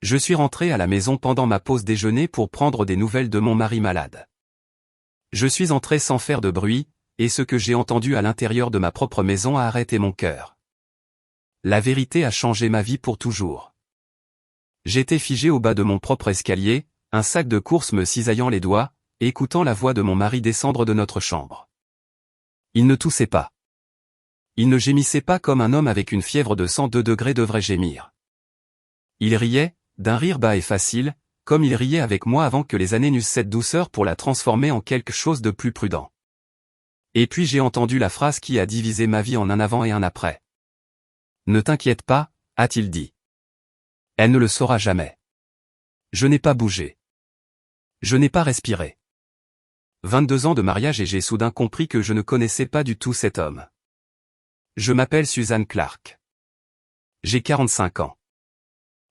Je suis rentré à la maison pendant ma pause déjeuner pour prendre des nouvelles de mon mari malade. Je suis entré sans faire de bruit, et ce que j'ai entendu à l'intérieur de ma propre maison a arrêté mon cœur. La vérité a changé ma vie pour toujours. J'étais figé au bas de mon propre escalier, un sac de courses me cisaillant les doigts, écoutant la voix de mon mari descendre de notre chambre. Il ne toussait pas. Il ne gémissait pas comme un homme avec une fièvre de 102 degrés devrait gémir. Il riait, d'un rire bas et facile, comme il riait avec moi avant que les années n'eussent cette douceur pour la transformer en quelque chose de plus prudent. Et puis j'ai entendu la phrase qui a divisé ma vie en un avant et un après. « Ne t'inquiète pas », a-t-il dit. Elle ne le saura jamais. Je n'ai pas bougé. Je n'ai pas respiré. 22 ans de mariage et j'ai soudain compris que je ne connaissais pas du tout cet homme. Je m'appelle Suzanne Clark. J'ai 45 ans.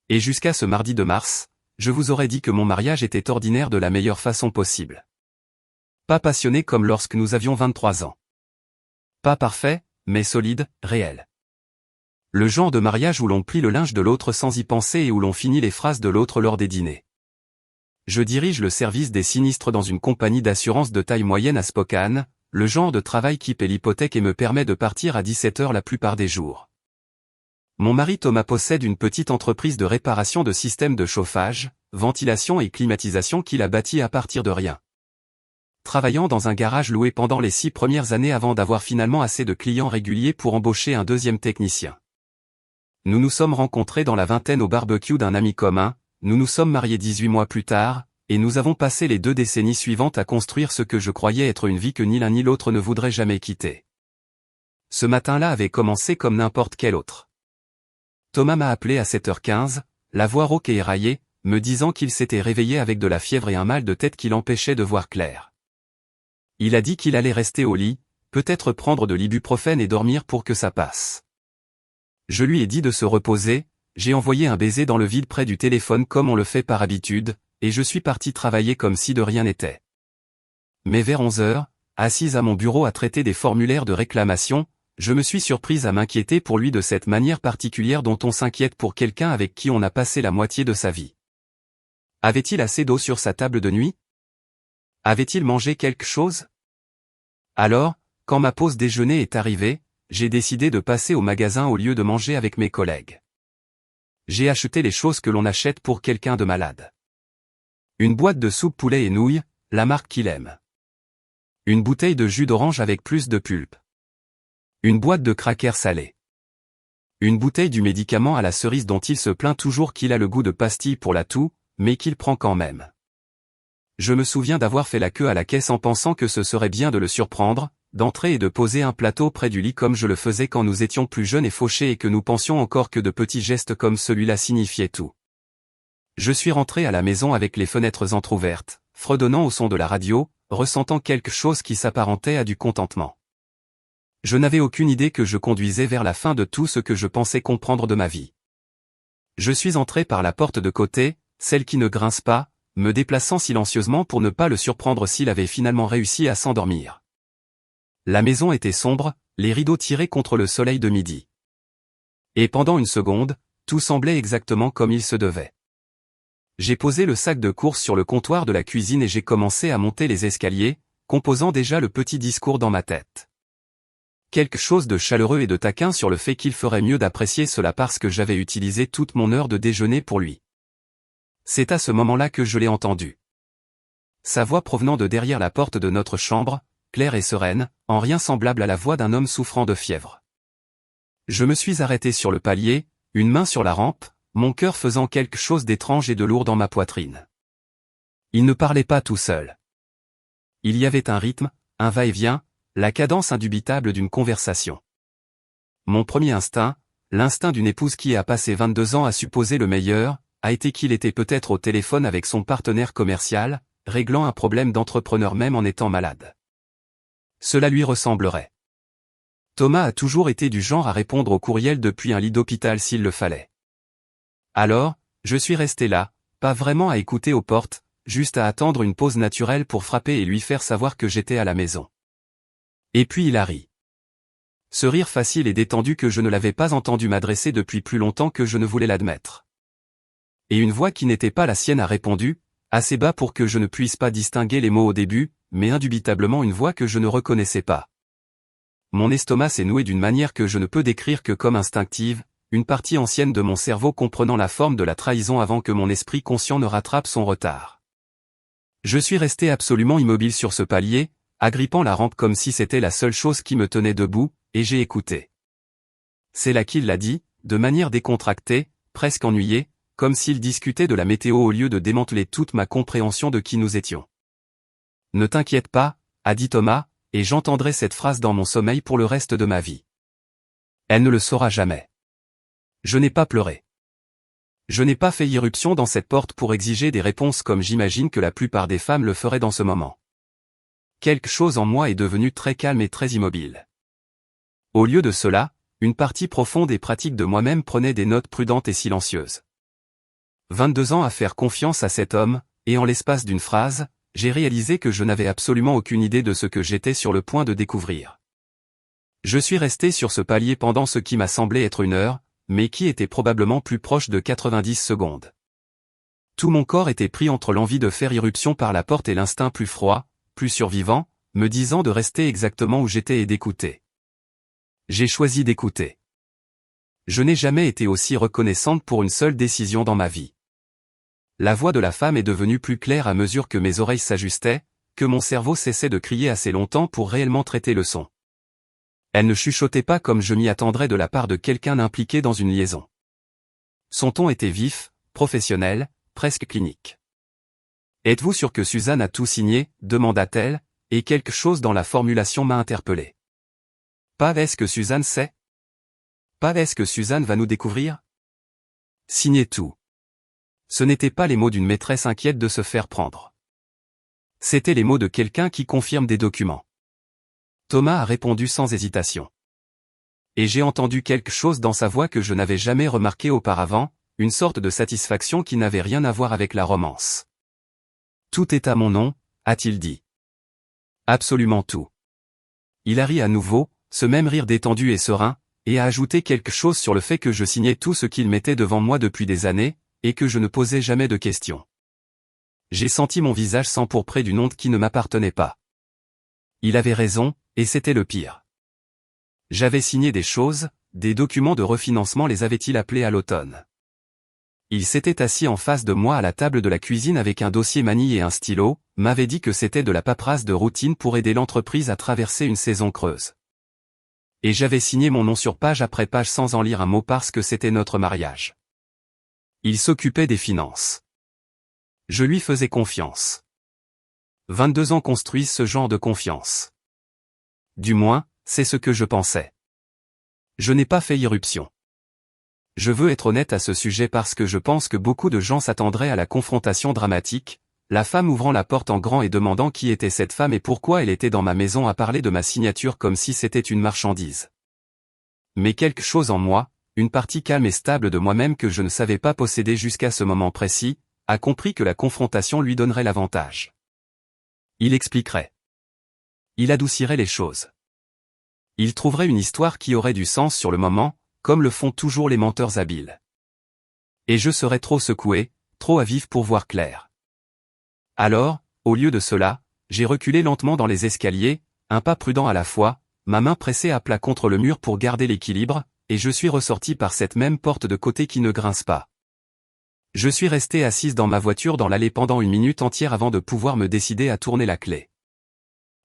Et jusqu'à ce mardi de mars, je vous aurais dit que mon mariage était ordinaire de la meilleure façon possible. Pas passionné comme lorsque nous avions 23 ans. Pas parfait, mais solide, réel. Le genre de mariage où l'on plie le linge de l'autre sans y penser et où l'on finit les phrases de l'autre lors des dîners. Je dirige le service des sinistres dans une compagnie d'assurance de taille moyenne à Spokane, le genre de travail qui paie l'hypothèque et me permet de partir à 17 h la plupart des jours. Mon mari Thomas possède une petite entreprise de réparation de systèmes de chauffage, ventilation et climatisation qu'il a bâti à partir de rien. Travaillant dans un garage loué pendant les 6 premières années avant d'avoir finalement assez de clients réguliers pour embaucher un deuxième technicien. Nous nous sommes rencontrés dans la vingtaine au barbecue d'un ami commun, nous nous sommes mariés 18 mois plus tard, et nous avons passé les 2 décennies suivantes à construire ce que je croyais être une vie que ni l'un ni l'autre ne voudrait jamais quitter. Ce matin-là avait commencé comme n'importe quel autre. Thomas m'a appelé à 7h15, la voix rauque et éraillée, me disant qu'il s'était réveillé avec de la fièvre et un mal de tête qui l'empêchait de voir clair. Il a dit qu'il allait rester au lit, peut-être prendre de l'ibuprofène et dormir pour que ça passe. Je lui ai dit de se reposer, j'ai envoyé un baiser dans le vide près du téléphone comme on le fait par habitude, et je suis parti travailler comme si de rien n'était. Mais vers 11h, assise à mon bureau à traiter des formulaires de réclamation, je me suis surprise à m'inquiéter pour lui de cette manière particulière dont on s'inquiète pour quelqu'un avec qui on a passé la moitié de sa vie. Avait-il assez d'eau sur sa table de nuit? Avait-il mangé quelque chose? Alors, quand ma pause déjeuner est arrivée, j'ai décidé de passer au magasin au lieu de manger avec mes collègues. J'ai acheté les choses que l'on achète pour quelqu'un de malade. Une boîte de soupe poulet et nouilles, la marque qu'il aime. Une bouteille de jus d'orange avec plus de pulpe. Une boîte de crackers salés. Une bouteille du médicament à la cerise dont il se plaint toujours qu'il a le goût de pastille pour la toux, mais qu'il prend quand même. Je me souviens d'avoir fait la queue à la caisse en pensant que ce serait bien de le surprendre, d'entrer et de poser un plateau près du lit comme je le faisais quand nous étions plus jeunes et fauchés et que nous pensions encore que de petits gestes comme celui-là signifiaient tout. Je suis rentré à la maison avec les fenêtres entr'ouvertes, fredonnant au son de la radio, ressentant quelque chose qui s'apparentait à du contentement. Je n'avais aucune idée que je conduisais vers la fin de tout ce que je pensais comprendre de ma vie. Je suis entré par la porte de côté, celle qui ne grince pas, me déplaçant silencieusement pour ne pas le surprendre s'il avait finalement réussi à s'endormir. La maison était sombre, les rideaux tirés contre le soleil de midi. Et pendant une seconde, tout semblait exactement comme il se devait. J'ai posé le sac de courses sur le comptoir de la cuisine et j'ai commencé à monter les escaliers, composant déjà le petit discours dans ma tête. Quelque chose de chaleureux et de taquin sur le fait qu'il ferait mieux d'apprécier cela parce que j'avais utilisé toute mon heure de déjeuner pour lui. C'est à ce moment-là que je l'ai entendu. Sa voix provenant de derrière la porte de notre chambre, claire et sereine, en rien semblable à la voix d'un homme souffrant de fièvre. Je me suis arrêté sur le palier, une main sur la rampe, mon cœur faisant quelque chose d'étrange et de lourd dans ma poitrine. Il ne parlait pas tout seul. Il y avait un rythme, un va-et-vient, la cadence indubitable d'une conversation. Mon premier instinct, l'instinct d'une épouse qui a passé 22 ans à supposer le meilleur, a été qu'il était peut-être au téléphone avec son partenaire commercial, réglant un problème d'entrepreneur même en étant malade. Cela lui ressemblerait. Thomas a toujours été du genre à répondre au courriel depuis un lit d'hôpital s'il le fallait. Alors, je suis resté là, pas vraiment à écouter aux portes, juste à attendre une pause naturelle pour frapper et lui faire savoir que j'étais à la maison. Et puis il a ri. Ce rire facile et détendu que je ne l'avais pas entendu m'adresser depuis plus longtemps que je ne voulais l'admettre. Et une voix qui n'était pas la sienne a répondu, assez bas pour que je ne puisse pas distinguer les mots au début, mais indubitablement une voix que je ne reconnaissais pas. Mon estomac s'est noué d'une manière que je ne peux décrire que comme instinctive, une partie ancienne de mon cerveau comprenant la forme de la trahison avant que mon esprit conscient ne rattrape son retard. Je suis resté absolument immobile sur ce palier, agrippant la rampe comme si c'était la seule chose qui me tenait debout, et j'ai écouté. C'est là qu'il l'a dit, de manière décontractée, presque ennuyée, comme s'il discutait de la météo au lieu de démanteler toute ma compréhension de qui nous étions. « Ne t'inquiète pas », a dit Thomas, et j'entendrai cette phrase dans mon sommeil pour le reste de ma vie. Elle ne le saura jamais. Je n'ai pas pleuré. Je n'ai pas fait irruption dans cette porte pour exiger des réponses comme j'imagine que la plupart des femmes le feraient dans ce moment. Quelque chose en moi est devenu très calme et très immobile. Au lieu de cela, une partie profonde et pratique de moi-même prenait des notes prudentes et silencieuses. 22 ans à faire confiance à cet homme, et en l'espace d'une phrase, j'ai réalisé que je n'avais absolument aucune idée de ce que j'étais sur le point de découvrir. Je suis resté sur ce palier pendant ce qui m'a semblé être une heure, mais qui était probablement plus proche de 90 secondes. Tout mon corps était pris entre l'envie de faire irruption par la porte et l'instinct plus froid, plus survivant, me disant de rester exactement où j'étais et d'écouter. J'ai choisi d'écouter. Je n'ai jamais été aussi reconnaissante pour une seule décision dans ma vie. La voix de la femme est devenue plus claire à mesure que mes oreilles s'ajustaient, que mon cerveau cessait de crier assez longtemps pour réellement traiter le son. Elle ne chuchotait pas comme je m'y attendrais de la part de quelqu'un impliqué dans une liaison. Son ton était vif, professionnel, presque clinique. « Êtes-vous sûr que Suzanne a tout signé ?» demanda-t-elle, et quelque chose dans la formulation m'a interpellé. « Pas est-ce que Suzanne sait ? Pas est-ce que Suzanne va nous découvrir ? Signer tout. » Ce n'étaient pas les mots d'une maîtresse inquiète de se faire prendre. C'étaient les mots de quelqu'un qui confirme des documents. Thomas a répondu sans hésitation. Et j'ai entendu quelque chose dans sa voix que je n'avais jamais remarqué auparavant, une sorte de satisfaction qui n'avait rien à voir avec la romance. « Tout est à mon nom », a-t-il dit. Absolument tout. Il a ri à nouveau, ce même rire détendu et serein, et a ajouté quelque chose sur le fait que je signais tout ce qu'il mettait devant moi depuis des années, et que je ne posais jamais de questions. J'ai senti mon visage s'empourprer d'une honte qui ne m'appartenait pas. Il avait raison, et c'était le pire. J'avais signé des choses, des documents de refinancement les avait-il appelés à l'automne. Il s'était assis en face de moi à la table de la cuisine avec un dossier manie et un stylo, m'avait dit que c'était de la paperasse de routine pour aider l'entreprise à traverser une saison creuse. Et j'avais signé mon nom sur page après page sans en lire un mot parce que c'était notre mariage. Il s'occupait des finances. Je lui faisais confiance. 22 ans construisent ce genre de confiance. Du moins, c'est ce que je pensais. Je n'ai pas fait irruption. Je veux être honnête à ce sujet parce que je pense que beaucoup de gens s'attendraient à la confrontation dramatique, la femme ouvrant la porte en grand et demandant qui était cette femme et pourquoi elle était dans ma maison à parler de ma signature comme si c'était une marchandise. Mais quelque chose en moi, une partie calme et stable de moi-même que je ne savais pas posséder jusqu'à ce moment précis, a compris que la confrontation lui donnerait l'avantage. Il expliquerait. Il adoucirait les choses. Il trouverait une histoire qui aurait du sens sur le moment, comme le font toujours les menteurs habiles. Et je serais trop secoué, trop à vif pour voir clair. Alors, au lieu de cela, j'ai reculé lentement dans les escaliers, un pas prudent à la fois, ma main pressée à plat contre le mur pour garder l'équilibre, et je suis ressorti par cette même porte de côté qui ne grince pas. Je suis resté assise dans ma voiture dans l'allée pendant une minute entière avant de pouvoir me décider à tourner la clé.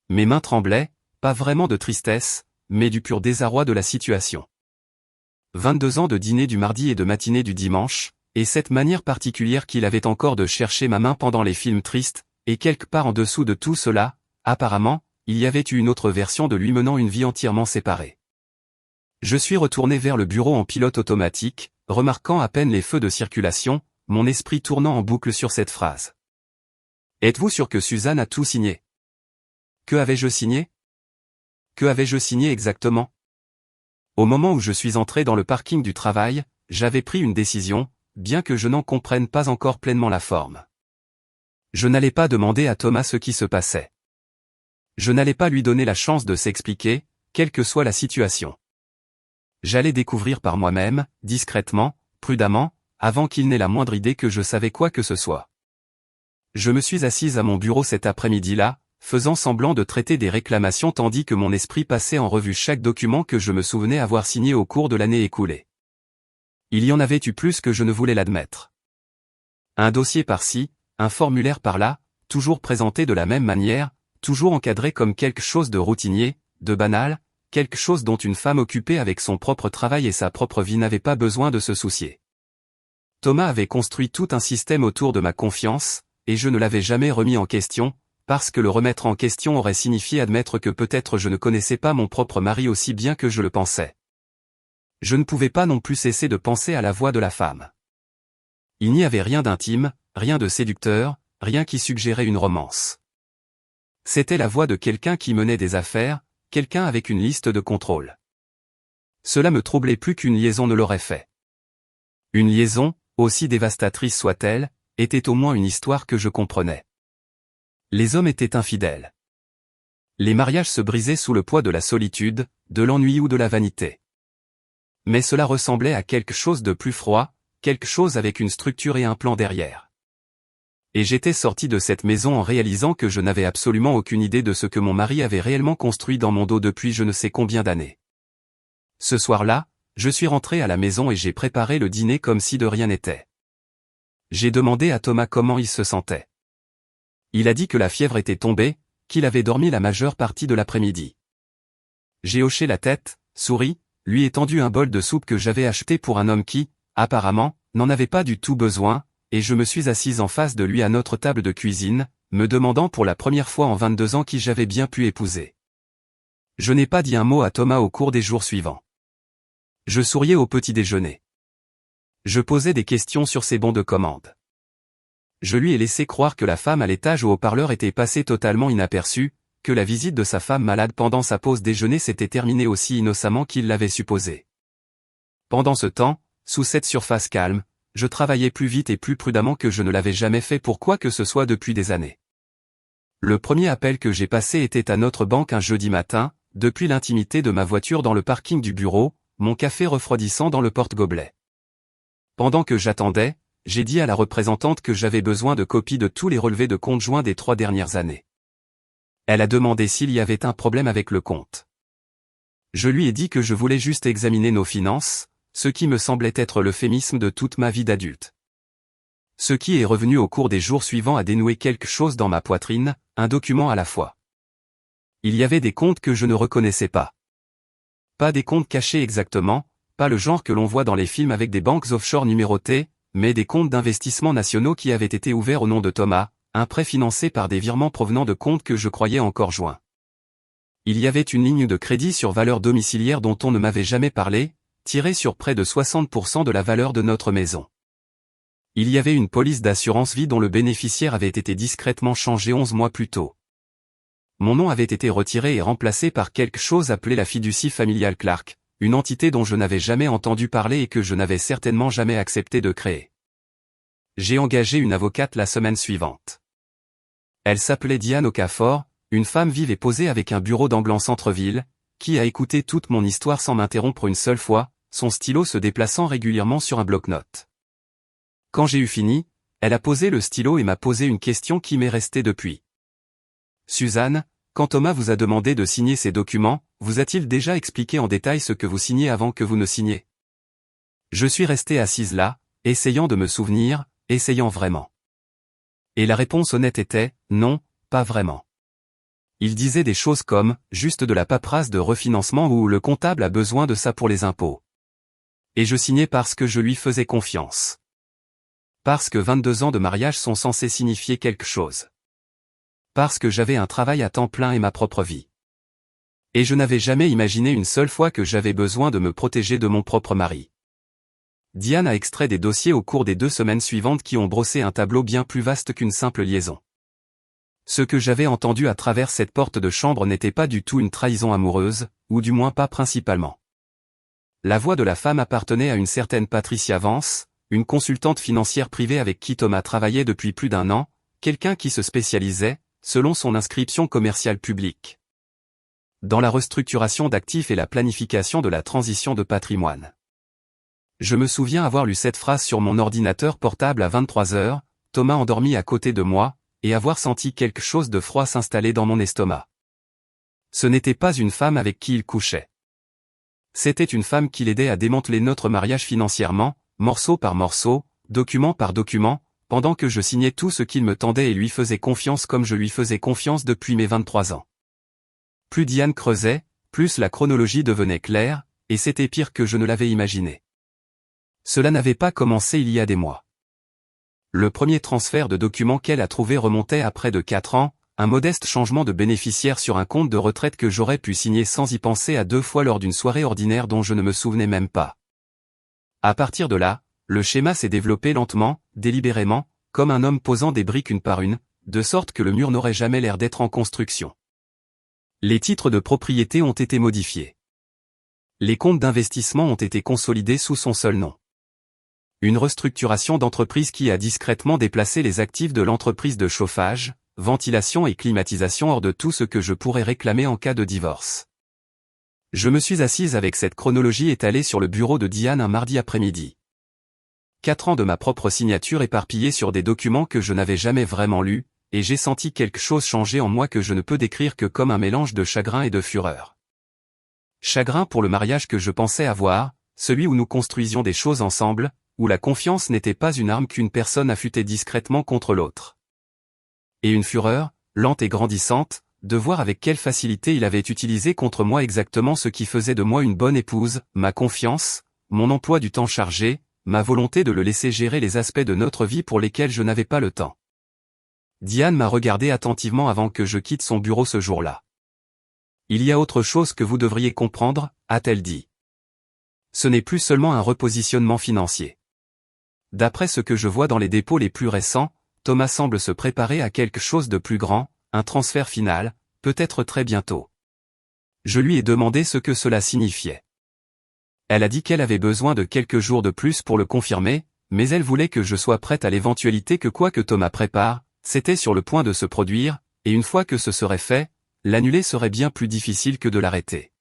Mes mains tremblaient, pas vraiment de tristesse, mais du pur désarroi de la situation. 22 ans de dîner du mardi et de matinée du dimanche, et cette manière particulière qu'il avait encore de chercher ma main pendant les films tristes, et quelque part en dessous de tout cela, apparemment, il y avait eu une autre version de lui menant une vie entièrement séparée. Je suis retourné vers le bureau en pilote automatique, remarquant à peine les feux de circulation, mon esprit tournant en boucle sur cette phrase. Êtes-vous sûr que Suzanne a tout signé ? Que avais-je signé ? Que avais-je signé exactement ? Au moment où je suis entré dans le parking du travail, j'avais pris une décision, bien que je n'en comprenne pas encore pleinement la forme. Je n'allais pas demander à Thomas ce qui se passait. Je n'allais pas lui donner la chance de s'expliquer, quelle que soit la situation. J'allais découvrir par moi-même, discrètement, prudemment, avant qu'il n'ait la moindre idée que je savais quoi que ce soit. Je me suis assise à mon bureau cet après-midi-là, faisant semblant de traiter des réclamations tandis que mon esprit passait en revue chaque document que je me souvenais avoir signé au cours de l'année écoulée. Il y en avait eu plus que je ne voulais l'admettre. Un dossier par-ci, un formulaire par-là, toujours présenté de la même manière, toujours encadré comme quelque chose de routinier, de banal, quelque chose dont une femme occupée avec son propre travail et sa propre vie n'avait pas besoin de se soucier. Thomas avait construit tout un système autour de ma confiance, et je ne l'avais jamais remis en question, parce que le remettre en question aurait signifié admettre que peut-être je ne connaissais pas mon propre mari aussi bien que je le pensais. Je ne pouvais pas non plus cesser de penser à la voix de la femme. Il n'y avait rien d'intime, rien de séducteur, rien qui suggérait une romance. C'était la voix de quelqu'un qui menait des affaires, quelqu'un avec une liste de contrôle. Cela me troublait plus qu'une liaison ne l'aurait fait. Une liaison, aussi dévastatrice soit-elle, était au moins une histoire que je comprenais. Les hommes étaient infidèles. Les mariages se brisaient sous le poids de la solitude, de l'ennui ou de la vanité. Mais cela ressemblait à quelque chose de plus froid, quelque chose avec une structure et un plan derrière. Et j'étais sorti de cette maison en réalisant que je n'avais absolument aucune idée de ce que mon mari avait réellement construit dans mon dos depuis je ne sais combien d'années. Ce soir-là, je suis rentré à la maison et j'ai préparé le dîner comme si de rien n'était. J'ai demandé à Thomas comment il se sentait. Il a dit que la fièvre était tombée, qu'il avait dormi la majeure partie de l'après-midi. J'ai hoché la tête, souri, lui ai tendu un bol de soupe que j'avais acheté pour un homme qui, apparemment, n'en avait pas du tout besoin, et je me suis assise en face de lui à notre table de cuisine, me demandant pour la première fois en 22 ans qui j'avais bien pu épouser. Je n'ai pas dit un mot à Thomas au cours des jours suivants. Je souriais au petit déjeuner. Je posais des questions sur ses bons de commande. Je lui ai laissé croire que la femme à l'étage au haut-parleur était passée totalement inaperçue, que la visite de sa femme malade pendant sa pause déjeuner s'était terminée aussi innocemment qu'il l'avait supposé. Pendant ce temps, sous cette surface calme, je travaillais plus vite et plus prudemment que je ne l'avais jamais fait pour quoi que ce soit depuis des années. Le premier appel que j'ai passé était à notre banque un jeudi matin, depuis l'intimité de ma voiture dans le parking du bureau, mon café refroidissant dans le porte-gobelet. Pendant que j'attendais, j'ai dit à la représentante que j'avais besoin de copies de tous les relevés de compte joints des 3 dernières années. Elle a demandé s'il y avait un problème avec le compte. Je lui ai dit que je voulais juste examiner nos finances, ce qui me semblait être l'euphémisme de toute ma vie d'adulte. Ce qui est revenu au cours des jours suivants à dénouer quelque chose dans ma poitrine, un document à la fois. Il y avait des comptes que je ne reconnaissais pas. Pas des comptes cachés exactement, pas le genre que l'on voit dans les films avec des banques offshore numérotées, mais des comptes d'investissement nationaux qui avaient été ouverts au nom de Thomas, un prêt financé par des virements provenant de comptes que je croyais encore joints. Il y avait une ligne de crédit sur valeur domiciliaire dont on ne m'avait jamais parlé, tirée sur près de 60% de la valeur de notre maison. Il y avait une police d'assurance vie dont le bénéficiaire avait été discrètement changé 11 mois plus tôt. Mon nom avait été retiré et remplacé par quelque chose appelé la fiducie familiale Clark, une entité dont je n'avais jamais entendu parler et que je n'avais certainement jamais accepté de créer. J'ai engagé une avocate la semaine suivante. Elle s'appelait Diane Okafor, une femme vive et posée avec un bureau d'angle en centre-ville, qui a écouté toute mon histoire sans m'interrompre une seule fois, son stylo se déplaçant régulièrement sur un bloc-notes. Quand j'ai eu fini, elle a posé le stylo et m'a posé une question qui m'est restée depuis. Suzanne, quand Thomas vous a demandé de signer ces documents, vous a-t-il déjà expliqué en détail ce que vous signez avant que vous ne signiez? Je suis restée assise là, essayant de me souvenir, essayant vraiment. Et la réponse honnête était, non, pas vraiment. Il disait des choses comme, juste de la paperasse de refinancement ou le comptable a besoin de ça pour les impôts. Et je signais parce que je lui faisais confiance. Parce que 22 ans de mariage sont censés signifier quelque chose. Parce que j'avais un travail à temps plein et ma propre vie. Et je n'avais jamais imaginé une seule fois que j'avais besoin de me protéger de mon propre mari. Diane a extrait des dossiers au cours des 2 semaines suivantes qui ont brossé un tableau bien plus vaste qu'une simple liaison. Ce que j'avais entendu à travers cette porte de chambre n'était pas du tout une trahison amoureuse, ou du moins pas principalement. La voix de la femme appartenait à une certaine Patricia Vance, une consultante financière privée avec qui Thomas travaillait depuis plus d'1 an, quelqu'un qui se spécialisait, selon son inscription commerciale publique, dans la restructuration d'actifs et la planification de la transition de patrimoine. Je me souviens avoir lu cette phrase sur mon ordinateur portable à 23 heures, Thomas endormi à côté de moi, et avoir senti quelque chose de froid s'installer dans mon estomac. Ce n'était pas une femme avec qui il couchait. C'était une femme qui l'aidait à démanteler notre mariage financièrement, morceau par morceau, document par document, pendant que je signais tout ce qu'il me tendait et lui faisais confiance comme je lui faisais confiance depuis mes 23 ans. Plus Diane creusait, plus la chronologie devenait claire, et c'était pire que je ne l'avais imaginé. Cela n'avait pas commencé il y a des mois. Le premier transfert de documents qu'elle a trouvé remontait à près de 4 ans, un modeste changement de bénéficiaire sur un compte de retraite que j'aurais pu signer sans y penser à 2 fois lors d'une soirée ordinaire dont je ne me souvenais même pas. À partir de là, le schéma s'est développé lentement, délibérément, comme un homme posant des briques une par une, de sorte que le mur n'aurait jamais l'air d'être en construction. Les titres de propriété ont été modifiés. Les comptes d'investissement ont été consolidés sous son seul nom. Une restructuration d'entreprise qui a discrètement déplacé les actifs de l'entreprise de chauffage, ventilation et climatisation hors de tout ce que je pourrais réclamer en cas de divorce. Je me suis assise avec cette chronologie étalée sur le bureau de Diane un mardi après-midi. 4 ans de ma propre signature éparpillée sur des documents que je n'avais jamais vraiment lus, et j'ai senti quelque chose changer en moi que je ne peux décrire que comme un mélange de chagrin et de fureur. Chagrin pour le mariage que je pensais avoir, celui où nous construisions des choses ensemble, où la confiance n'était pas une arme qu'une personne affûtait discrètement contre l'autre. Et une fureur, lente et grandissante, de voir avec quelle facilité il avait utilisé contre moi exactement ce qui faisait de moi une bonne épouse, ma confiance, mon emploi du temps chargé, ma volonté de le laisser gérer les aspects de notre vie pour lesquels je n'avais pas le temps. Diane m'a regardé attentivement avant que je quitte son bureau ce jour-là. « Il y a autre chose que vous devriez comprendre », a-t-elle dit. Ce n'est plus seulement un repositionnement financier. D'après ce que je vois dans les dépôts les plus récents, Thomas semble se préparer à quelque chose de plus grand, un transfert final, peut-être très bientôt. Je lui ai demandé ce que cela signifiait. Elle a dit qu'elle avait besoin de quelques jours de plus pour le confirmer, mais elle voulait que je sois prête à l'éventualité que quoi que Thomas prépare, c'était sur le point de se produire, et une fois que ce serait fait, l'annuler serait bien plus difficile que de l'arrêter.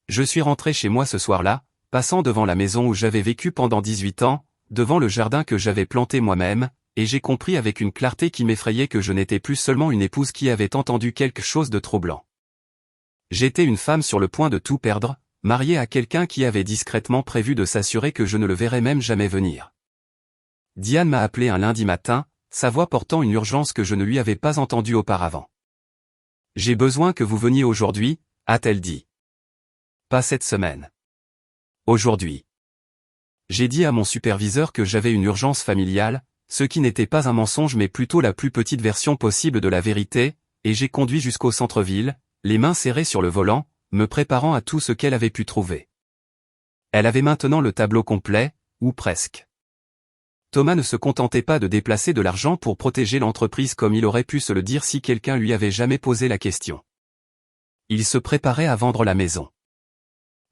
Je suis rentré chez moi ce soir-là, passant devant la maison où j'avais vécu pendant 18 ans, devant le jardin que j'avais planté moi-même, et j'ai compris avec une clarté qui m'effrayait que je n'étais plus seulement une épouse qui avait entendu quelque chose de troublant. J'étais une femme sur le point de tout perdre, mariée à quelqu'un qui avait discrètement prévu de s'assurer que je ne le verrais même jamais venir. Diane m'a appelé un lundi matin, sa voix portant une urgence que je ne lui avais pas entendue auparavant. « J'ai besoin que vous veniez aujourd'hui », a-t-elle dit. « Pas cette semaine. Aujourd'hui. » J'ai dit à mon superviseur que j'avais une urgence familiale, ce qui n'était pas un mensonge mais plutôt la plus petite version possible de la vérité, et j'ai conduit jusqu'au centre-ville, les mains serrées sur le volant, me préparant à tout ce qu'elle avait pu trouver. Elle avait maintenant le tableau complet, ou presque. Thomas ne se contentait pas de déplacer de l'argent pour protéger l'entreprise comme il aurait pu se le dire si quelqu'un lui avait jamais posé la question. Il se préparait à vendre la maison.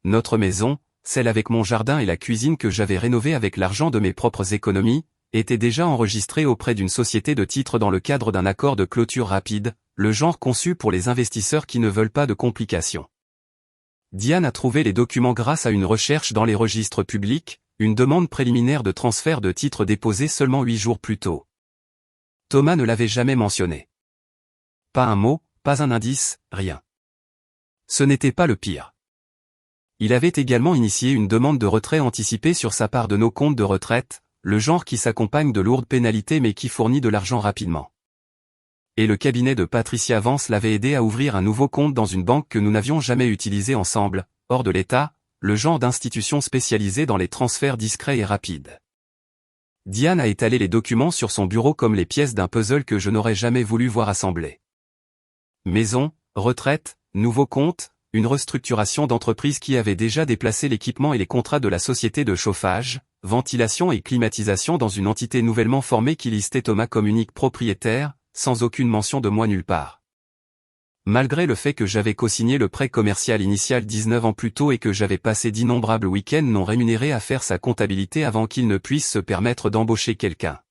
Notre maison, celle avec mon jardin et la cuisine que j'avais rénovée avec l'argent de mes propres économies, était déjà enregistrée auprès d'une société de titres dans le cadre d'un accord de clôture rapide, le genre conçu pour les investisseurs qui ne veulent pas de complications. Diane a trouvé les documents grâce à une recherche dans les registres publics, une demande préliminaire de transfert de titres déposée seulement 8 jours plus tôt. Thomas ne l'avait jamais mentionné. Pas un mot, pas un indice, rien. Ce n'était pas le pire. Il avait également initié une demande de retrait anticipé sur sa part de nos comptes de retraite, le genre qui s'accompagne de lourdes pénalités mais qui fournit de l'argent rapidement. Et le cabinet de Patricia Vance l'avait aidé à ouvrir un nouveau compte dans une banque que nous n'avions jamais utilisée ensemble, hors de l'État, le genre d'institution spécialisée dans les transferts discrets et rapides. Diane a étalé les documents sur son bureau comme les pièces d'un puzzle que je n'aurais jamais voulu voir assemblées. Maison, retraite, nouveau compte, une restructuration d'entreprise qui avait déjà déplacé l'équipement et les contrats de la société de chauffage, ventilation et climatisation dans une entité nouvellement formée qui listait Thomas comme unique propriétaire, sans aucune mention de moi nulle part. Malgré le fait que j'avais co-signé le prêt commercial initial 19 ans plus tôt et que j'avais passé d'innombrables week-ends non rémunérés à faire sa comptabilité avant qu'il ne puisse se permettre d'embaucher quelqu'un.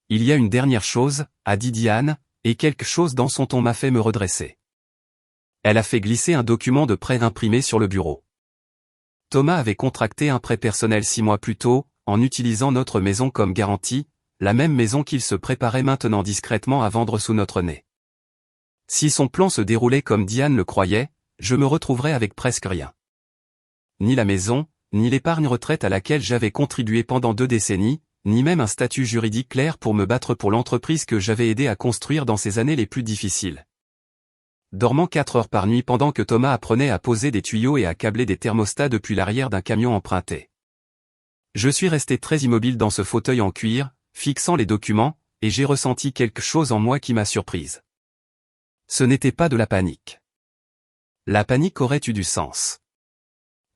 Il y a une dernière chose, a dit Diane, et quelque chose dans son ton m'a fait me redresser. Elle a fait glisser un document de prêt imprimé sur le bureau. Thomas avait contracté un prêt personnel 6 mois plus tôt, en utilisant notre maison comme garantie, la même maison qu'il se préparait maintenant discrètement à vendre sous notre nez. Si son plan se déroulait comme Diane le croyait, je me retrouverais avec presque rien. Ni la maison, ni l'épargne retraite à laquelle j'avais contribué pendant 2 décennies, ni même un statut juridique clair pour me battre pour l'entreprise que j'avais aidé à construire dans ces années les plus difficiles. Dormant 4 heures par nuit pendant que Thomas apprenait à poser des tuyaux et à câbler des thermostats depuis l'arrière d'un camion emprunté. Je suis resté très immobile dans ce fauteuil en cuir, fixant les documents, et j'ai ressenti quelque chose en moi qui m'a surprise. Ce n'était pas de la panique. La panique aurait eu du sens.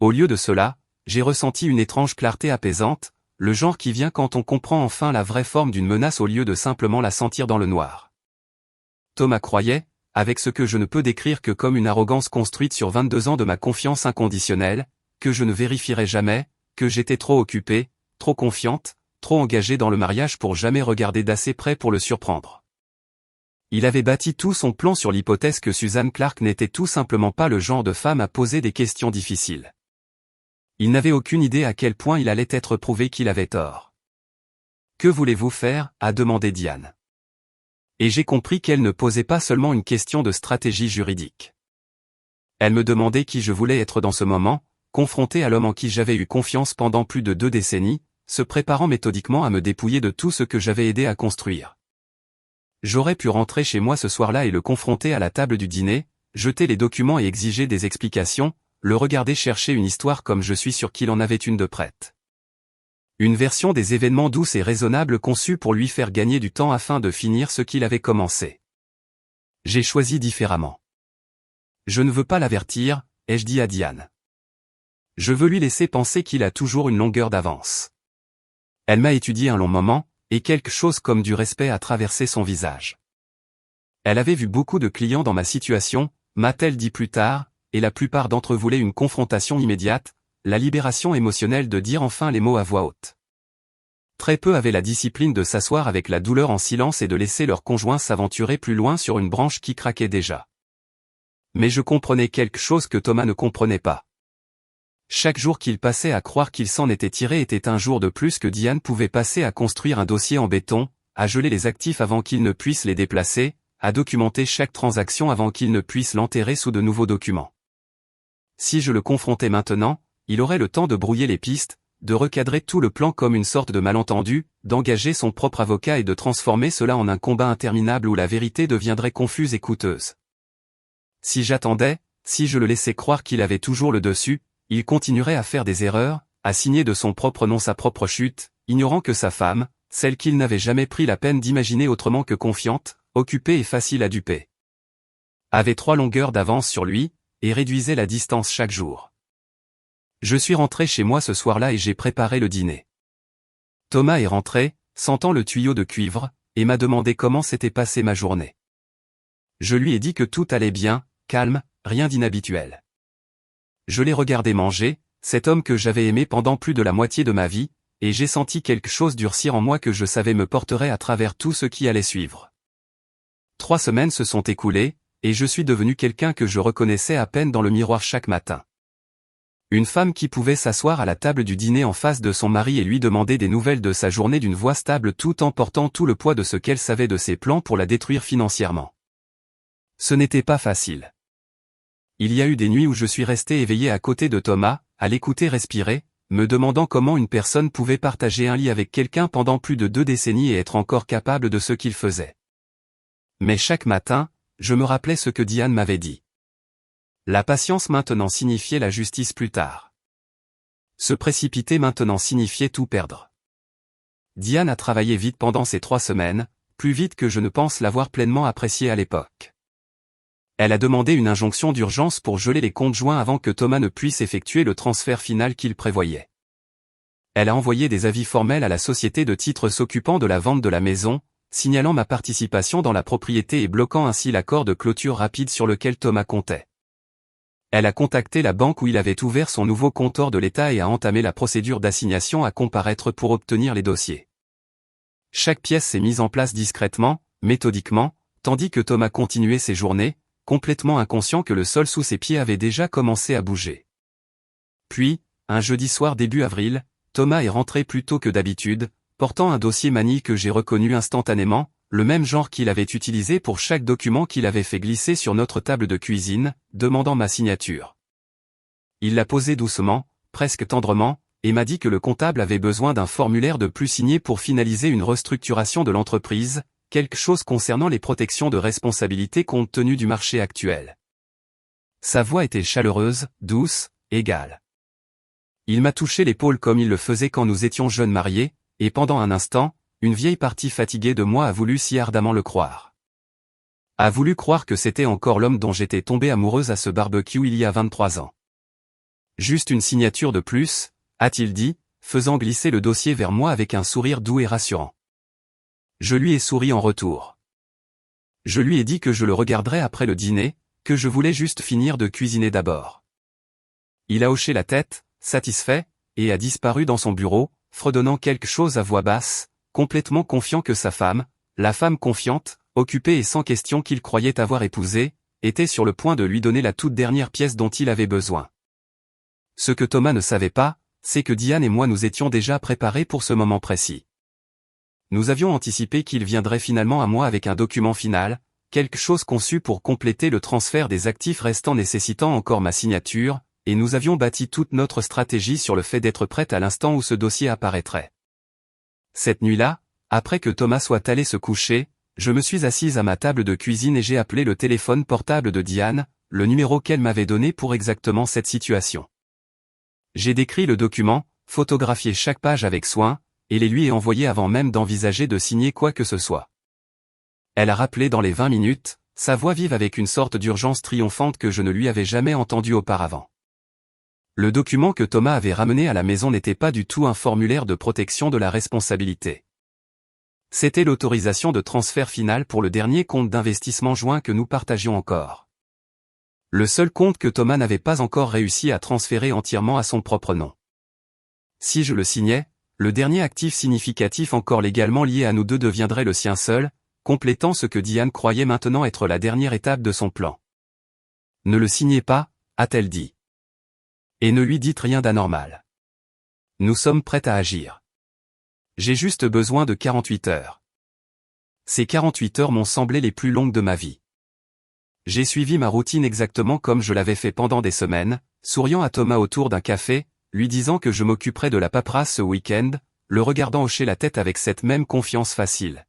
Au lieu de cela, j'ai ressenti une étrange clarté apaisante, le genre qui vient quand on comprend enfin la vraie forme d'une menace au lieu de simplement la sentir dans le noir. Thomas croyait, avec ce que je ne peux décrire que comme une arrogance construite sur 22 ans de ma confiance inconditionnelle, que je ne vérifierais jamais, que j'étais trop occupée, trop confiante, trop engagée dans le mariage pour jamais regarder d'assez près pour le surprendre. Il avait bâti tout son plan sur l'hypothèse que Suzanne Clark n'était tout simplement pas le genre de femme à poser des questions difficiles. Il n'avait aucune idée à quel point il allait être prouvé qu'il avait tort. « Que voulez-vous faire ?» a demandé Diane. Et j'ai compris qu'elle ne posait pas seulement une question de stratégie juridique. Elle me demandait qui je voulais être dans ce moment, confronté à l'homme en qui j'avais eu confiance pendant plus de 2 décennies, se préparant méthodiquement à me dépouiller de tout ce que j'avais aidé à construire. J'aurais pu rentrer chez moi ce soir-là et le confronter à la table du dîner, jeter les documents et exiger des explications, le regarder chercher une histoire comme je suis sûr qu'il en avait une de prête. Une version des événements douce et raisonnable conçue pour lui faire gagner du temps afin de finir ce qu'il avait commencé. J'ai choisi différemment. Je ne veux pas l'avertir, ai-je dit à Diane. Je veux lui laisser penser qu'il a toujours une longueur d'avance. Elle m'a étudié un long moment, et quelque chose comme du respect a traversé son visage. Elle avait vu beaucoup de clients dans ma situation, m'a-t-elle dit plus tard, et la plupart d'entre eux voulaient une confrontation immédiate, la libération émotionnelle de dire enfin les mots à voix haute. Très peu avaient la discipline de s'asseoir avec la douleur en silence et de laisser leur conjoint s'aventurer plus loin sur une branche qui craquait déjà. Mais je comprenais quelque chose que Thomas ne comprenait pas. Chaque jour qu'il passait à croire qu'il s'en était tiré était un jour de plus que Diane pouvait passer à construire un dossier en béton, à geler les actifs avant qu'ils ne puissent les déplacer, à documenter chaque transaction avant qu'ils ne puissent l'enterrer sous de nouveaux documents. Si je le confrontais maintenant, il aurait le temps de brouiller les pistes, de recadrer tout le plan comme une sorte de malentendu, d'engager son propre avocat et de transformer cela en un combat interminable où la vérité deviendrait confuse et coûteuse. Si j'attendais, si je le laissais croire qu'il avait toujours le dessus, il continuerait à faire des erreurs, à signer de son propre nom sa propre chute, ignorant que sa femme, celle qu'il n'avait jamais pris la peine d'imaginer autrement que confiante, occupée et facile à duper, avait 3 longueurs d'avance sur lui, et réduisait la distance chaque jour. Je suis rentré chez moi ce soir-là et j'ai préparé le dîner. Thomas est rentré, sentant le tuyau de cuivre, et m'a demandé comment s'était passée ma journée. Je lui ai dit que tout allait bien, calme, rien d'inhabituel. Je l'ai regardé manger, cet homme que j'avais aimé pendant plus de la moitié de ma vie, et j'ai senti quelque chose durcir en moi que je savais me porterait à travers tout ce qui allait suivre. 3 semaines se sont écoulées, et je suis devenu quelqu'un que je reconnaissais à peine dans le miroir chaque matin. Une femme qui pouvait s'asseoir à la table du dîner en face de son mari et lui demander des nouvelles de sa journée d'une voix stable tout en portant tout le poids de ce qu'elle savait de ses plans pour la détruire financièrement. Ce n'était pas facile. Il y a eu des nuits où je suis resté éveillé à côté de Thomas, à l'écouter respirer, me demandant comment une personne pouvait partager un lit avec quelqu'un pendant plus de 2 décennies et être encore capable de ce qu'il faisait. Mais chaque matin, je me rappelais ce que Diane m'avait dit. La patience maintenant signifiait la justice plus tard. Se précipiter maintenant signifiait tout perdre. Diane a travaillé vite pendant ces 3 semaines, plus vite que je ne pense l'avoir pleinement apprécié à l'époque. Elle a demandé une injonction d'urgence pour geler les comptes joints avant que Thomas ne puisse effectuer le transfert final qu'il prévoyait. Elle a envoyé des avis formels à la société de titres s'occupant de la vente de la maison, signalant ma participation dans la propriété et bloquant ainsi l'accord de clôture rapide sur lequel Thomas comptait. Elle a contacté la banque où il avait ouvert son nouveau compte hors de l'État et a entamé la procédure d'assignation à comparaître pour obtenir les dossiers. Chaque pièce s'est mise en place discrètement, méthodiquement, tandis que Thomas continuait ses journées, complètement inconscient que le sol sous ses pieds avait déjà commencé à bouger. Puis, un jeudi soir début avril, Thomas est rentré plus tôt que d'habitude, portant un dossier Manille que j'ai reconnu instantanément, le même genre qu'il avait utilisé pour chaque document qu'il avait fait glisser sur notre table de cuisine, demandant ma signature. Il l'a posé doucement, presque tendrement, et m'a dit que le comptable avait besoin d'un formulaire de plus signé pour finaliser une restructuration de l'entreprise, quelque chose concernant les protections de responsabilité compte tenu du marché actuel. Sa voix était chaleureuse, douce, égale. Il m'a touché l'épaule comme il le faisait quand nous étions jeunes mariés, et pendant un instant, une vieille partie fatiguée de moi a voulu si ardemment le croire. A voulu croire que c'était encore l'homme dont j'étais tombée amoureuse à ce barbecue il y a 23 ans. Juste une signature de plus, a-t-il dit, faisant glisser le dossier vers moi avec un sourire doux et rassurant. Je lui ai souri en retour. Je lui ai dit que je le regarderais après le dîner, que je voulais juste finir de cuisiner d'abord. Il a hoché la tête, satisfait, et a disparu dans son bureau, fredonnant quelque chose à voix basse, complètement confiant que sa femme, la femme confiante, occupée et sans question qu'il croyait avoir épousée, était sur le point de lui donner la toute dernière pièce dont il avait besoin. Ce que Thomas ne savait pas, c'est que Diane et moi nous étions déjà préparés pour ce moment précis. Nous avions anticipé qu'il viendrait finalement à moi avec un document final, quelque chose conçu pour compléter le transfert des actifs restants nécessitant encore ma signature, et nous avions bâti toute notre stratégie sur le fait d'être prête à l'instant où ce dossier apparaîtrait. Cette nuit-là, après que Thomas soit allé se coucher, je me suis assise à ma table de cuisine et j'ai appelé le téléphone portable de Diane, le numéro qu'elle m'avait donné pour exactement cette situation. J'ai décrit le document, photographié chaque page avec soin, et les lui ai envoyés avant même d'envisager de signer quoi que ce soit. Elle a rappelé dans les 20 minutes, sa voix vive avec une sorte d'urgence triomphante que je ne lui avais jamais entendue auparavant. Le document que Thomas avait ramené à la maison n'était pas du tout un formulaire de protection de la responsabilité. C'était l'autorisation de transfert final pour le dernier compte d'investissement joint que nous partagions encore. Le seul compte que Thomas n'avait pas encore réussi à transférer entièrement à son propre nom. Si je le signais, le dernier actif significatif encore légalement lié à nous deux deviendrait le sien seul, complétant ce que Diane croyait maintenant être la dernière étape de son plan. Ne le signez pas, a-t-elle dit. Et ne lui dites rien d'anormal. Nous sommes prêts à agir. J'ai juste besoin de 48 heures. Ces 48 heures m'ont semblé les plus longues de ma vie. J'ai suivi ma routine exactement comme je l'avais fait pendant des semaines, souriant à Thomas autour d'un café, lui disant que je m'occuperais de la paperasse ce week-end, le regardant hocher la tête avec cette même confiance facile.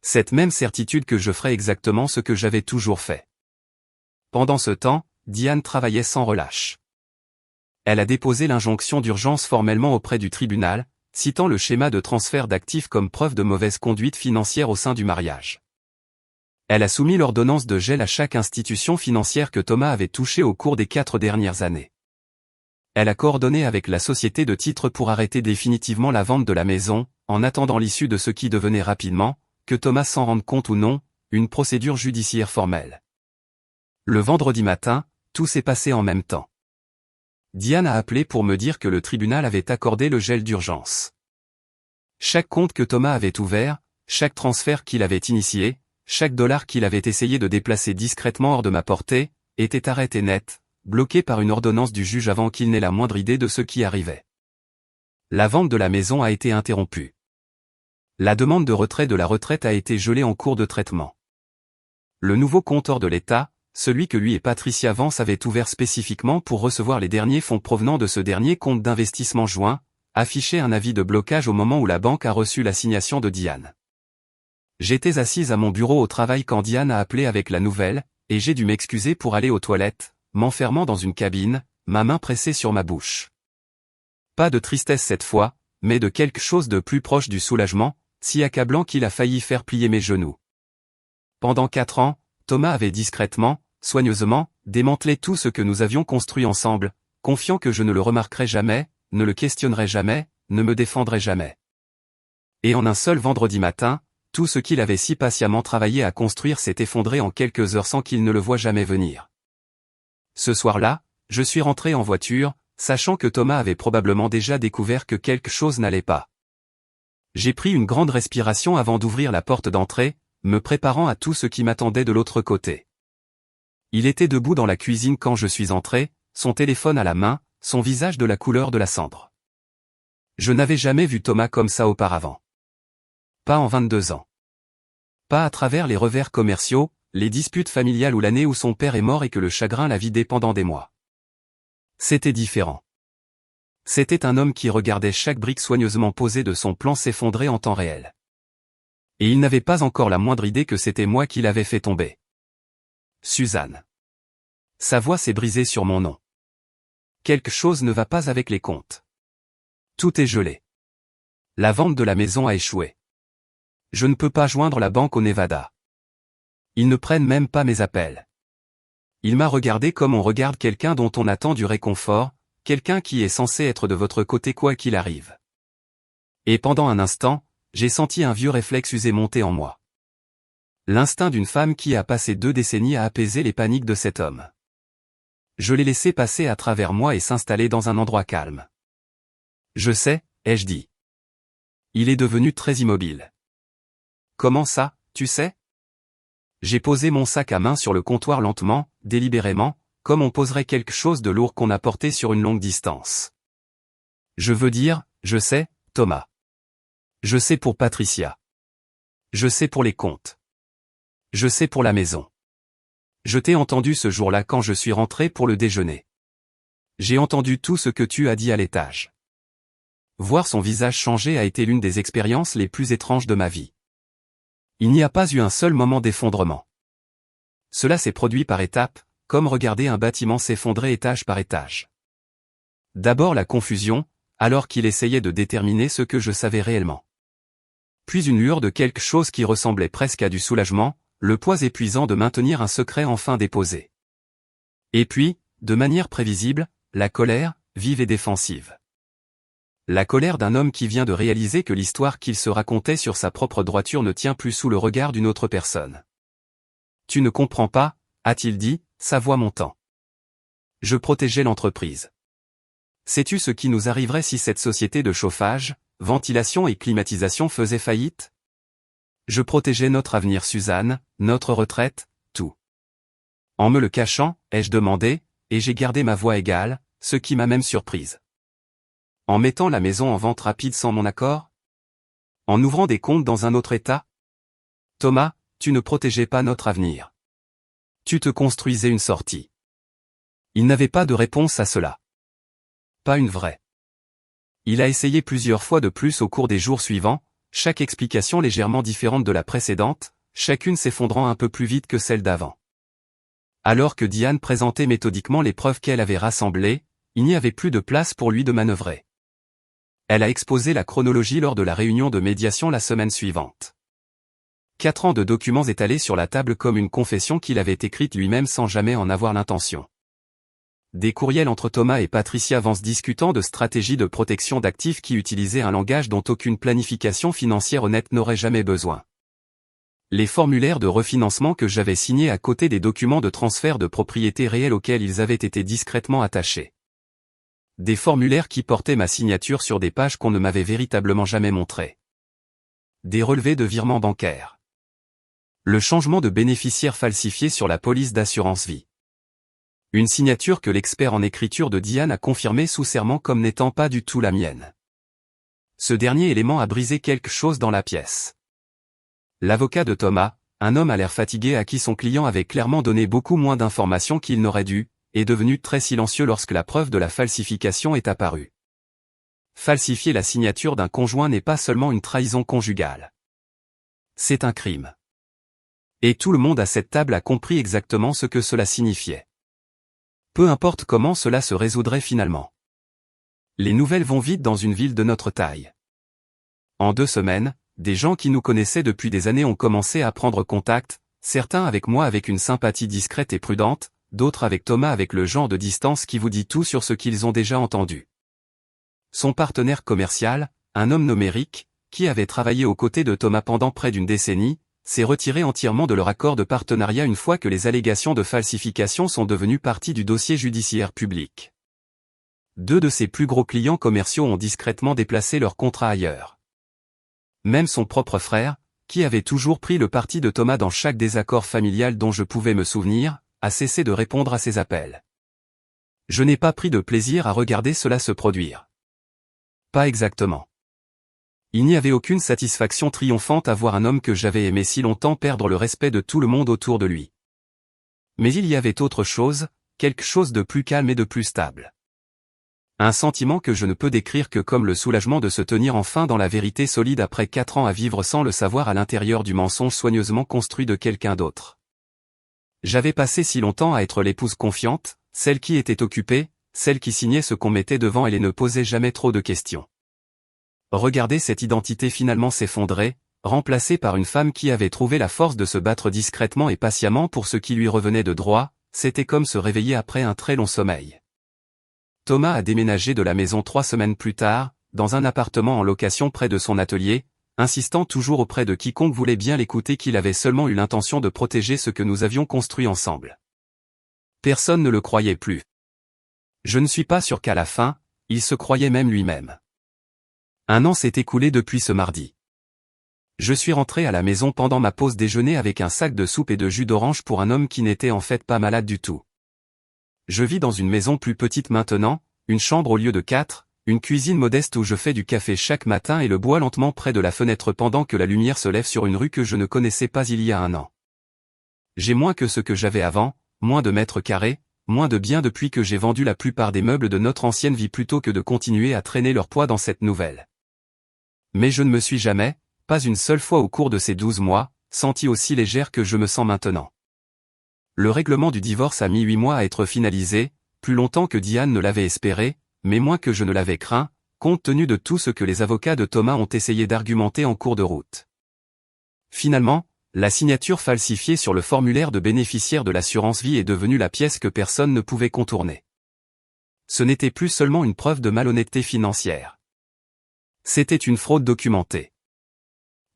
Cette même certitude que je ferais exactement ce que j'avais toujours fait. Pendant ce temps, Diane travaillait sans relâche. Elle a déposé l'injonction d'urgence formellement auprès du tribunal, citant le schéma de transfert d'actifs comme preuve de mauvaise conduite financière au sein du mariage. Elle a soumis l'ordonnance de gel à chaque institution financière que Thomas avait touchée au cours des 4 dernières années. Elle a coordonné avec la société de titres pour arrêter définitivement la vente de la maison, en attendant l'issue de ce qui devenait rapidement, que Thomas s'en rende compte ou non, une procédure judiciaire formelle. Le vendredi matin, tout s'est passé en même temps. Diane a appelé pour me dire que le tribunal avait accordé le gel d'urgence. Chaque compte que Thomas avait ouvert, chaque transfert qu'il avait initié, chaque dollar qu'il avait essayé de déplacer discrètement hors de ma portée, était arrêté net, bloqué par une ordonnance du juge avant qu'il n'ait la moindre idée de ce qui arrivait. La vente de la maison a été interrompue. La demande de retrait de la retraite a été gelée en cours de traitement. Le nouveau compteur de l'État, celui que lui et Patricia Vance avaient ouvert spécifiquement pour recevoir les derniers fonds provenant de ce dernier compte d'investissement joint, affichait un avis de blocage au moment où la banque a reçu l'assignation de Diane. J'étais assise à mon bureau au travail quand Diane a appelé avec la nouvelle, et j'ai dû m'excuser pour aller aux toilettes, m'enfermant dans une cabine, ma main pressée sur ma bouche. Pas de tristesse cette fois, mais de quelque chose de plus proche du soulagement, si accablant qu'il a failli faire plier mes genoux. Pendant 4 ans, Thomas avait discrètement, soigneusement, démantelé tout ce que nous avions construit ensemble, confiant que je ne le remarquerais jamais, ne le questionnerais jamais, ne me défendrais jamais. Et en un seul vendredi matin, tout ce qu'il avait si patiemment travaillé à construire s'est effondré en quelques heures sans qu'il ne le voie jamais venir. Ce soir-là, je suis rentré en voiture, sachant que Thomas avait probablement déjà découvert que quelque chose n'allait pas. J'ai pris une grande respiration avant d'ouvrir la porte d'entrée, me préparant à tout ce qui m'attendait de l'autre côté. Il était debout dans la cuisine quand je suis entré, son téléphone à la main, son visage de la couleur de la cendre. Je n'avais jamais vu Thomas comme ça auparavant. Pas en 22 ans. Pas à travers les revers commerciaux, les disputes familiales ou l'année où son père est mort et que le chagrin l'a vidé pendant des mois. C'était différent. C'était un homme qui regardait chaque brique soigneusement posée de son plan s'effondrer en temps réel. Et il n'avait pas encore la moindre idée que c'était moi qui l'avais fait tomber. Suzanne. Sa voix s'est brisée sur mon nom. Quelque chose ne va pas avec les comptes. Tout est gelé. La vente de la maison a échoué. Je ne peux pas joindre la banque au Nevada. Ils ne prennent même pas mes appels. Il m'a regardé comme on regarde quelqu'un dont on attend du réconfort, quelqu'un qui est censé être de votre côté quoi qu'il arrive. Et pendant un instant, j'ai senti un vieux réflexe usé monter en moi. L'instinct d'une femme qui a passé 2 décennies à apaiser les paniques de cet homme. Je l'ai laissé passer à travers moi et s'installer dans un endroit calme. Je sais, ai-je dit. Il est devenu très immobile. Comment ça, tu sais? J'ai posé mon sac à main sur le comptoir lentement, délibérément, comme on poserait quelque chose de lourd qu'on a porté sur une longue distance. Je veux dire, je sais, Thomas. Je sais pour Patricia. Je sais pour les comptes. Je sais pour la maison. Je t'ai entendu ce jour-là quand je suis rentré pour le déjeuner. J'ai entendu tout ce que tu as dit à l'étage. Voir son visage changer a été l'une des expériences les plus étranges de ma vie. Il n'y a pas eu un seul moment d'effondrement. Cela s'est produit par étapes, comme regarder un bâtiment s'effondrer étage par étage. D'abord la confusion, alors qu'il essayait de déterminer ce que je savais réellement. Puis une lueur de quelque chose qui ressemblait presque à du soulagement, le poids épuisant de maintenir un secret enfin déposé. Et puis, de manière prévisible, la colère, vive et défensive. La colère d'un homme qui vient de réaliser que l'histoire qu'il se racontait sur sa propre droiture ne tient plus sous le regard d'une autre personne. « Tu ne comprends pas », a-t-il dit, sa voix montant. Je protégeais l'entreprise. Sais-tu ce qui nous arriverait si cette société de chauffage, ventilation et climatisation faisait faillite? Je protégeais notre avenir Suzanne, notre retraite, tout. En me le cachant, ai-je demandé, et j'ai gardé ma voix égale, ce qui m'a même surprise. En mettant la maison en vente rapide sans mon accord? En ouvrant des comptes dans un autre état? Thomas, tu ne protégeais pas notre avenir. Tu te construisais une sortie. Il n'avait pas de réponse à cela. Pas une vraie. Il a essayé plusieurs fois de plus au cours des jours suivants, chaque explication légèrement différente de la précédente, chacune s'effondrant un peu plus vite que celle d'avant. Alors que Diane présentait méthodiquement les preuves qu'elle avait rassemblées, il n'y avait plus de place pour lui de manœuvrer. Elle a exposé la chronologie lors de la réunion de médiation la semaine suivante. 4 ans de documents étalés sur la table comme une confession qu'il avait écrite lui-même sans jamais en avoir l'intention. Des courriels entre Thomas et Patricia Vance discutant de stratégies de protection d'actifs qui utilisaient un langage dont aucune planification financière honnête n'aurait jamais besoin. Les formulaires de refinancement que j'avais signés à côté des documents de transfert de propriété réelle auxquels ils avaient été discrètement attachés. Des formulaires qui portaient ma signature sur des pages qu'on ne m'avait véritablement jamais montrées. Des relevés de virements bancaires. Le changement de bénéficiaire falsifié sur la police d'assurance vie. Une signature que l'expert en écriture de Diane a confirmée sous serment comme n'étant pas du tout la mienne. Ce dernier élément a brisé quelque chose dans la pièce. L'avocat de Thomas, un homme à l'air fatigué à qui son client avait clairement donné beaucoup moins d'informations qu'il n'aurait dû, est devenu très silencieux lorsque la preuve de la falsification est apparue. Falsifier la signature d'un conjoint n'est pas seulement une trahison conjugale. C'est un crime. Et tout le monde à cette table a compris exactement ce que cela signifiait. Peu importe comment cela se résoudrait finalement. Les nouvelles vont vite dans une ville de notre taille. En 2 semaines, des gens qui nous connaissaient depuis des années ont commencé à prendre contact, certains avec moi avec une sympathie discrète et prudente, d'autres avec Thomas avec le genre de distance qui vous dit tout sur ce qu'ils ont déjà entendu. Son partenaire commercial, un homme nommé Rick, qui avait travaillé aux côtés de Thomas pendant près d'une décennie, s'est retiré entièrement de leur accord de partenariat une fois que les allégations de falsification sont devenues partie du dossier judiciaire public. 2 de ses plus gros clients commerciaux ont discrètement déplacé leur contrat ailleurs. Même son propre frère, qui avait toujours pris le parti de Thomas dans chaque désaccord familial dont je pouvais me souvenir, a cessé de répondre à ses appels. Je n'ai pas pris de plaisir à regarder cela se produire. Pas exactement. Il n'y avait aucune satisfaction triomphante à voir un homme que j'avais aimé si longtemps perdre le respect de tout le monde autour de lui. Mais il y avait autre chose, quelque chose de plus calme et de plus stable. Un sentiment que je ne peux décrire que comme le soulagement de se tenir enfin dans la vérité solide après 4 ans à vivre sans le savoir à l'intérieur du mensonge soigneusement construit de quelqu'un d'autre. J'avais passé si longtemps à être l'épouse confiante, celle qui était occupée, celle qui signait ce qu'on mettait devant elle et ne posait jamais trop de questions. Regarder cette identité finalement s'effondrer, remplacée par une femme qui avait trouvé la force de se battre discrètement et patiemment pour ce qui lui revenait de droit, c'était comme se réveiller après un très long sommeil. Thomas a déménagé de la maison 3 semaines plus tard, dans un appartement en location près de son atelier, insistant toujours auprès de quiconque voulait bien l'écouter qu'il avait seulement eu l'intention de protéger ce que nous avions construit ensemble. Personne ne le croyait plus. Je ne suis pas sûr qu'à la fin, il se croyait même lui-même. 1 an s'est écoulé depuis ce mardi. Je suis rentré à la maison pendant ma pause déjeuner avec un sac de soupe et de jus d'orange pour un homme qui n'était en fait pas malade du tout. Je vis dans une maison plus petite maintenant, une chambre au lieu de 4, une cuisine modeste où je fais du café chaque matin et le bois lentement près de la fenêtre pendant que la lumière se lève sur une rue que je ne connaissais pas il y a 1 an. J'ai moins que ce que j'avais avant, moins de mètres carrés, moins de biens depuis que j'ai vendu la plupart des meubles de notre ancienne vie plutôt que de continuer à traîner leur poids dans cette nouvelle. Mais je ne me suis jamais, pas une seule fois au cours de ces 12 mois, senti aussi légère que je me sens maintenant. Le règlement du divorce a mis 8 mois à être finalisé, plus longtemps que Diane ne l'avait espéré, mais moins que je ne l'avais craint, compte tenu de tout ce que les avocats de Thomas ont essayé d'argumenter en cours de route. Finalement, la signature falsifiée sur le formulaire de bénéficiaire de l'assurance vie est devenue la pièce que personne ne pouvait contourner. Ce n'était plus seulement une preuve de malhonnêteté financière. C'était une fraude documentée.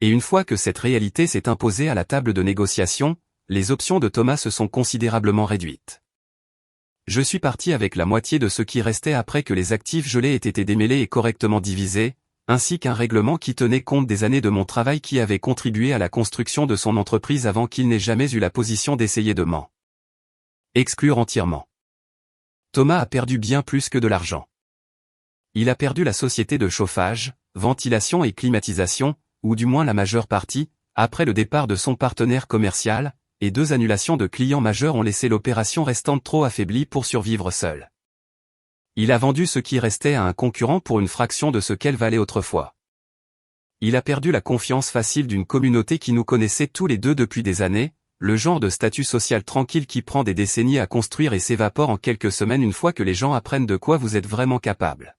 Et une fois que cette réalité s'est imposée à la table de négociation, les options de Thomas se sont considérablement réduites. Je suis parti avec la moitié de ce qui restait après que les actifs gelés aient été démêlés et correctement divisés, ainsi qu'un règlement qui tenait compte des années de mon travail qui avait contribué à la construction de son entreprise avant qu'il n'ait jamais eu la position d'essayer de m'en exclure entièrement. Thomas a perdu bien plus que de l'argent. Il a perdu la société de chauffage, ventilation et climatisation, ou du moins la majeure partie, après le départ de son partenaire commercial, et 2 annulations de clients majeurs ont laissé l'opération restante trop affaiblie pour survivre seule. Il a vendu ce qui restait à un concurrent pour une fraction de ce qu'elle valait autrefois. Il a perdu la confiance facile d'une communauté qui nous connaissait tous les deux depuis des années, le genre de statut social tranquille qui prend des décennies à construire et s'évapore en quelques semaines une fois que les gens apprennent de quoi vous êtes vraiment capable.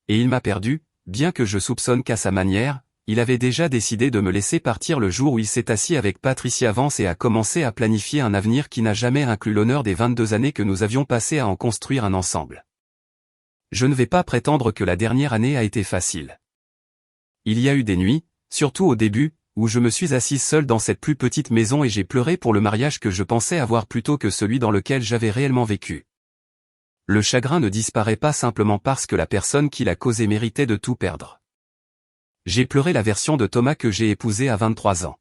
Et il m'a perdu, bien que je soupçonne qu'à sa manière, il avait déjà décidé de me laisser partir le jour où il s'est assis avec Patricia Vance et a commencé à planifier un avenir qui n'a jamais inclus l'honneur des 22 années que nous avions passées à en construire un ensemble. Je ne vais pas prétendre que la dernière année a été facile. Il y a eu des nuits, surtout au début, où je me suis assise seule dans cette plus petite maison et j'ai pleuré pour le mariage que je pensais avoir plutôt que celui dans lequel j'avais réellement vécu. Le chagrin ne disparaît pas simplement parce que la personne qui l'a causé méritait de tout perdre. J'ai pleuré la version de Thomas que j'ai épousée à 23 ans.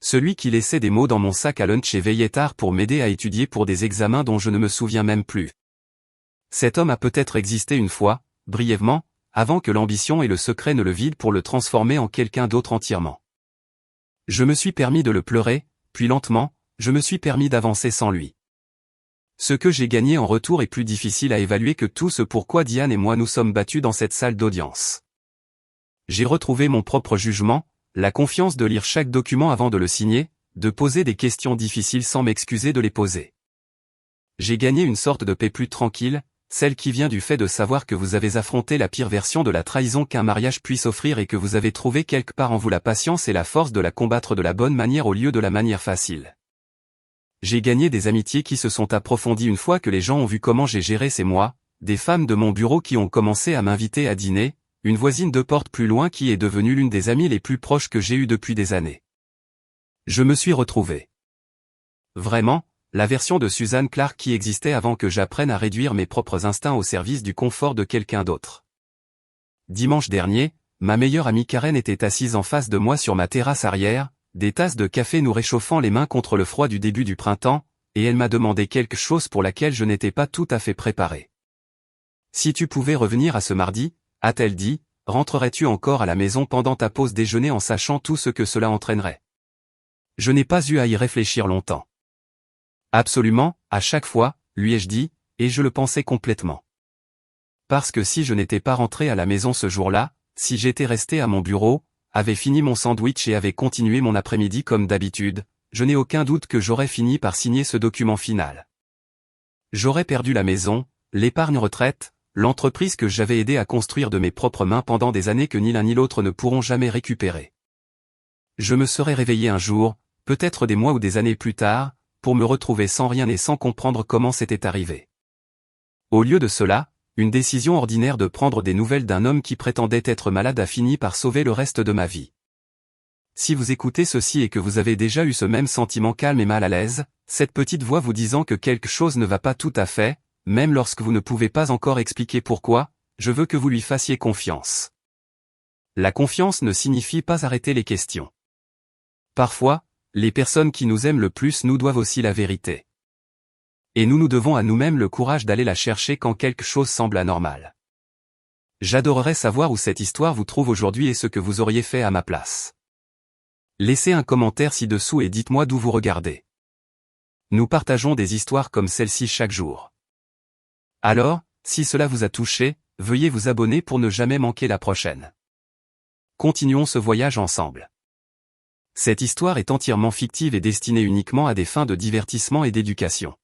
Celui qui laissait des mots dans mon sac à lunch et veillait tard pour m'aider à étudier pour des examens dont je ne me souviens même plus. Cet homme a peut-être existé une fois, brièvement, avant que l'ambition et le secret ne le vident pour le transformer en quelqu'un d'autre entièrement. Je me suis permis de le pleurer, puis lentement, je me suis permis d'avancer sans lui. Ce que j'ai gagné en retour est plus difficile à évaluer que tout ce pourquoi Diane et moi nous sommes battus dans cette salle d'audience. J'ai retrouvé mon propre jugement, la confiance de lire chaque document avant de le signer, de poser des questions difficiles sans m'excuser de les poser. J'ai gagné une sorte de paix plus tranquille, celle qui vient du fait de savoir que vous avez affronté la pire version de la trahison qu'un mariage puisse offrir et que vous avez trouvé quelque part en vous la patience et la force de la combattre de la bonne manière au lieu de la manière facile. J'ai gagné des amitiés qui se sont approfondies une fois que les gens ont vu comment j'ai géré ces mois, des femmes de mon bureau qui ont commencé à m'inviter à dîner, une voisine 2 portes plus loin qui est devenue l'une des amies les plus proches que j'ai eues depuis des années. Je me suis retrouvé. Vraiment, la version de Suzanne Clark qui existait avant que j'apprenne à réduire mes propres instincts au service du confort de quelqu'un d'autre. Dimanche dernier, ma meilleure amie Karen était assise en face de moi sur ma terrasse arrière, des tasses de café nous réchauffant les mains contre le froid du début du printemps, et elle m'a demandé quelque chose pour laquelle je n'étais pas tout à fait préparé. Si tu pouvais revenir à ce mardi, a-t-elle dit, rentrerais-tu encore à la maison pendant ta pause déjeuner en sachant tout ce que cela entraînerait? Je n'ai pas eu à y réfléchir longtemps. Absolument, à chaque fois, lui ai-je dit, et je le pensais complètement. Parce que si je n'étais pas rentré à la maison ce jour-là, si j'étais resté à mon bureau, avait fini mon sandwich et avait continué mon après-midi comme d'habitude, je n'ai aucun doute que j'aurais fini par signer ce document final. J'aurais perdu la maison, l'épargne retraite, l'entreprise que j'avais aidé à construire de mes propres mains pendant des années que ni l'un ni l'autre ne pourront jamais récupérer. Je me serais réveillé un jour, peut-être des mois ou des années plus tard, pour me retrouver sans rien et sans comprendre comment c'était arrivé. Au lieu de cela, une décision ordinaire de prendre des nouvelles d'un homme qui prétendait être malade a fini par sauver le reste de ma vie. Si vous écoutez ceci et que vous avez déjà eu ce même sentiment calme et mal à l'aise, cette petite voix vous disant que quelque chose ne va pas tout à fait, même lorsque vous ne pouvez pas encore expliquer pourquoi, je veux que vous lui fassiez confiance. La confiance ne signifie pas arrêter les questions. Parfois, les personnes qui nous aiment le plus nous doivent aussi la vérité. Et nous devons à nous-mêmes le courage d'aller la chercher quand quelque chose semble anormal. J'adorerais savoir où cette histoire vous trouve aujourd'hui et ce que vous auriez fait à ma place. Laissez un commentaire ci-dessous et dites-moi d'où vous regardez. Nous partageons des histoires comme celle-ci chaque jour. Alors, si cela vous a touché, veuillez vous abonner pour ne jamais manquer la prochaine. Continuons ce voyage ensemble. Cette histoire est entièrement fictive et destinée uniquement à des fins de divertissement et d'éducation.